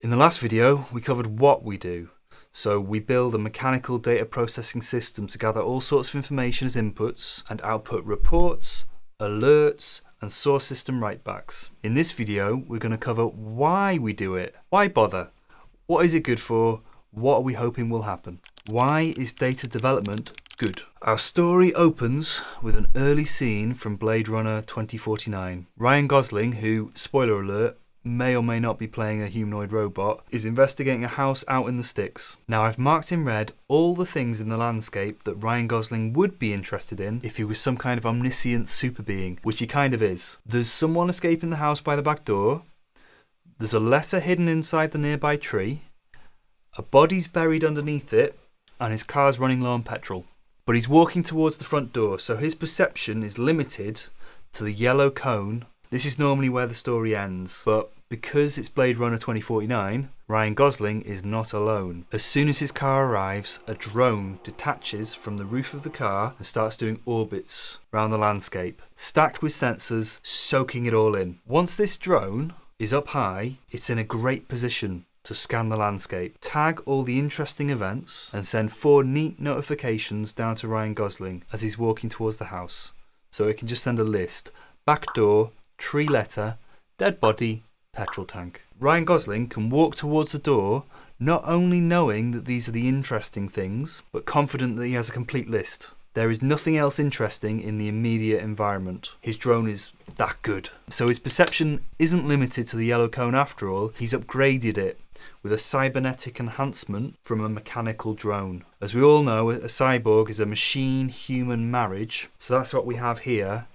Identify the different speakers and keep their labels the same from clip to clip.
Speaker 1: In the last video, we covered what we do. So we build a mechanical data processing system to gather all sorts of information as inputs and output reports, alerts, and source system writebacks. In this video, we're going to cover why we do it. Why bother? What is it good for? What are we hoping will happen? Why is data development good? Our story opens with an early scene from Blade Runner 2049. Ryan Gosling, who, spoiler alert, may or may not be playing a humanoid robot, is investigating a house out in the sticks. Now, I've marked in red all the things in the landscape that Ryan Gosling would be interested in if he was some kind of omniscient super being, which he kind of is. There's someone escaping the house by the back door. There's a letter hidden inside the nearby tree. A body's buried underneath it, and his car's running low on petrol. But he's walking towards the front door, so his perception is limited to the yellow cone. This is normally where the story ends, but because it's Blade Runner 2049, Ryan Gosling is not alone. As soon as his car arrives, a drone detaches from the roof of the car and starts doing orbits around the landscape, stacked with sensors, soaking it all in. Once this drone is up high, it's in a great position to scan the landscape, tag all the interesting events, and send 4 neat notifications down to Ryan Gosling as he's walking towards the house. So it can just send a list: back door, tree letter, dead body, petrol tank. Ryan Gosling can walk towards the door, not only knowing that these are the interesting things, but confident that he has a complete list. There is nothing else interesting in the immediate environment. His drone is that good. So his perception isn't limited to the yellow cone after all. He's upgraded it with a cybernetic enhancement from a mechanical drone. As we all know, a cyborg is a machine-human marriage. So that's what we have here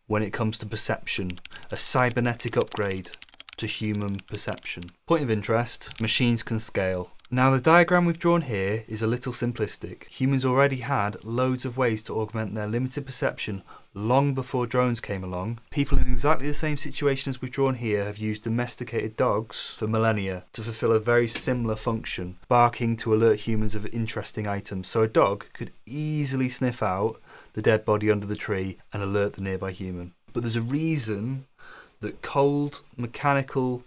Speaker 1: when it comes to perception. A cybernetic upgrade to human perception. Point of interest, machines can scale. Now, the diagram we've drawn here is a little simplistic. Humans already had loads of ways to augment their limited perception long before drones came along. People in exactly the same situation as we've drawn here have used domesticated dogs for millennia to fulfill a very similar function, barking to alert humans of interesting items. So a dog could easily sniff out the dead body under the tree and alert the nearby human. But there's a reason that cold mechanical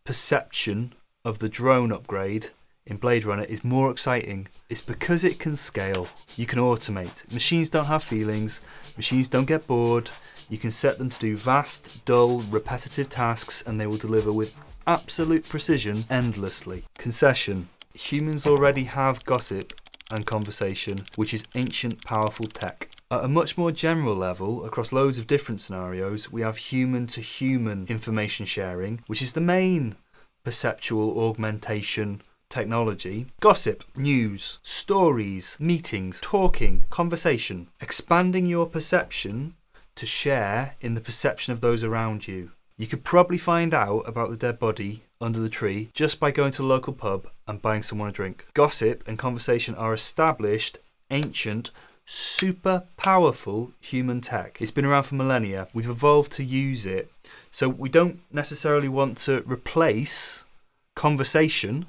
Speaker 1: perception of the drone upgrade in Blade Runner is more exciting. It's because it can scale. You can automate. Machines don't have feelings. Machines don't get bored. You can set them to do vast, dull, repetitive tasks, and they will deliver with absolute precision endlessly. Concession. Humans already have gossip and conversation, which is ancient, powerful tech. At a much more general level, across loads of different scenarios, we have human-to-human information sharing, which is the main perceptual augmentation technology. Gossip, news, stories, meetings, talking, conversation. Expanding your perception to share in the perception of those around you. You could probably find out about the dead body under the tree just by going to the local pub and buying someone a drink. Gossip and conversation are established, ancient, super powerful human tech. It's been around for millennia. We've evolved to use it. So we don't necessarily want to replace conversation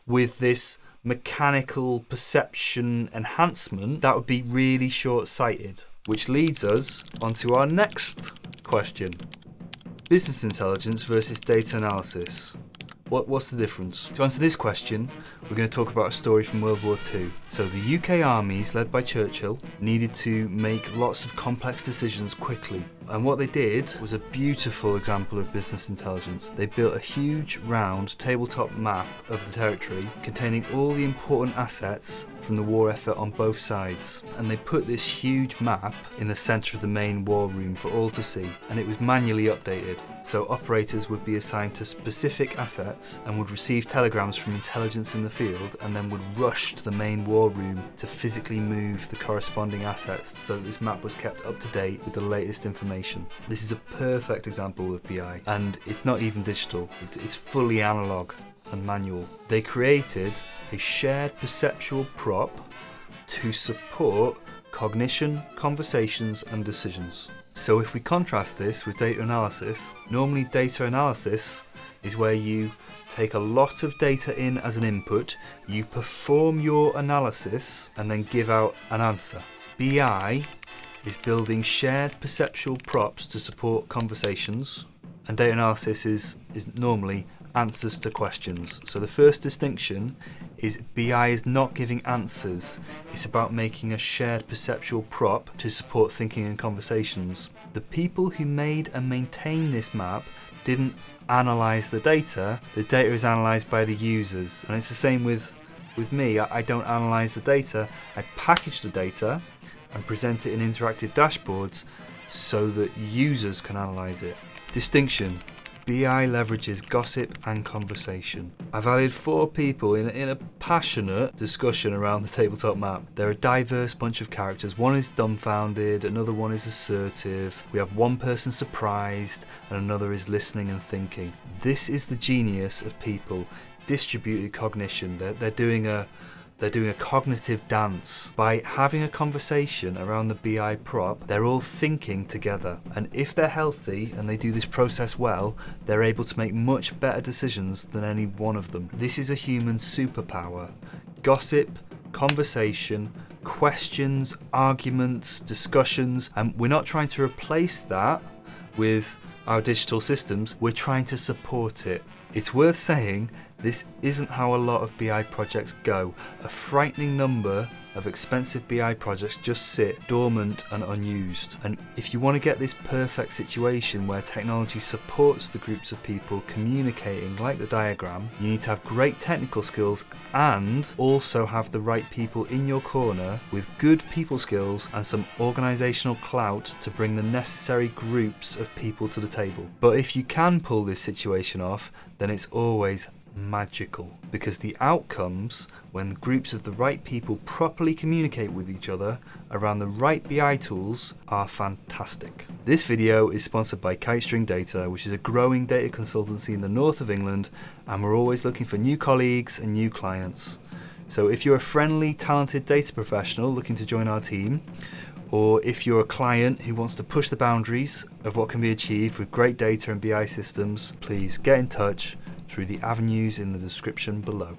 Speaker 1: with this mechanical perception enhancement. That would be really short-sighted. Which leads us onto our next question. Business intelligence versus data analysis. What's the difference? To answer this question, we're going to talk about a story from World War II. So the UK armies, led by Churchill, needed to make lots of complex decisions quickly. And what they did was a beautiful example of business intelligence. They built a huge, round, tabletop map of the territory containing all the important assets from the war effort on both sides. And they put this huge map in the centre of the main war room for all to see. And it was manually updated. So operators would be assigned to specific assets and would receive telegrams from intelligence in the field and then would rush to the main war room to physically move the corresponding assets so that this map was kept up to date with the latest information. This is a perfect example of BI, and it's not even digital. It's fully analog and manual. They created a shared perceptual prop to support cognition, conversations, and decisions. So if we contrast this with data analysis, normally data analysis is where you take a lot of data in as an input, you perform your analysis, and then give out an answer. BI is building shared perceptual props to support conversations, and data analysis is normally answers to questions. So the first distinction is BI is not giving answers. It's about making a shared perceptual prop to support thinking and conversations. The people who made and maintain this map didn't analyze the data is analyzed by the users. And it's the same with me. I don't analyze the data, I package the data and present it in interactive dashboards so that users can analyze it. Distinction. BI leverages gossip and conversation. I've added 4 people in a passionate discussion around the tabletop map. They're a diverse bunch of characters. One is dumbfounded, another one is assertive. We have one person surprised, and another is listening and thinking. This is the genius of people. Distributed cognition. They're doing a cognitive dance. By having a conversation around the BI prop, they're all thinking together. And if they're healthy and they do this process well, they're able to make much better decisions than any one of them. This is a human superpower. Gossip, conversation, questions, arguments, discussions. And we're not trying to replace that with our digital systems, we're trying to support it. It's worth saying this isn't how a lot of BI projects go. A frightening number of expensive BI projects just sit dormant and unused. And if you want to get this perfect situation where technology supports the groups of people communicating like the diagram, you need to have great technical skills and also have the right people in your corner with good people skills and some organisational clout to bring the necessary groups of people to the table. But if you can pull this situation off, then it's always magical, because the outcomes when groups of the right people properly communicate with each other around the right BI tools are fantastic. This video is sponsored by Kitestring Data, which is a growing data consultancy in the north of England, and we're always looking for new colleagues and new clients. So if you're a friendly, talented data professional looking to join our team, or if you're a client who wants to push the boundaries of what can be achieved with great data and BI systems, please get in touch through the avenues in the description below.